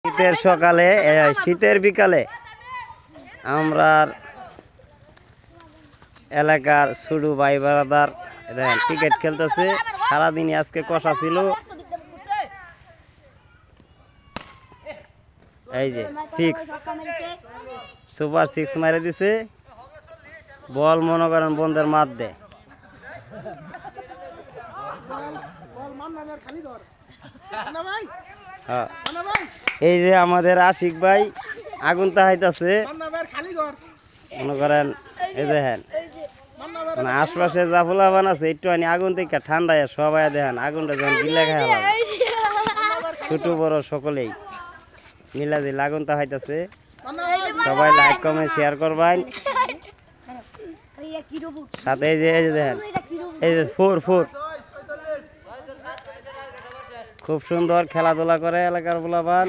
শীতের সকালে শীতের বিকালে আমরা এলাকার ছোট ভাই বারাদার ক্রিকেট খেলতেছে। সারাদিনই আজকে কষা ছিল। এই যে সুপার 6 মারে দিছে। বল মনে করেন বন্ধের মাঠ দেয়। এই যে আমাদের আশিক ভাই আগুন তাহাইতেছে মনে করেন। এই দেখেন মানে আশপাশে যা ফুলাবান আছে একটু আগুন থেকে ঠান্ডায় সবাই দেখেন আগুনটা যখন গিলে খাওয়া ছোট বড় সকলেই মিলা দিল আগুন তাহাইতেছে। সবাই লাইক কমেন্ট শেয়ার করবেন। সাথে এই যে দেখেন এই যে 4 খুব সুন্দর খেলাধুলা করে এলাকার পোলাপান।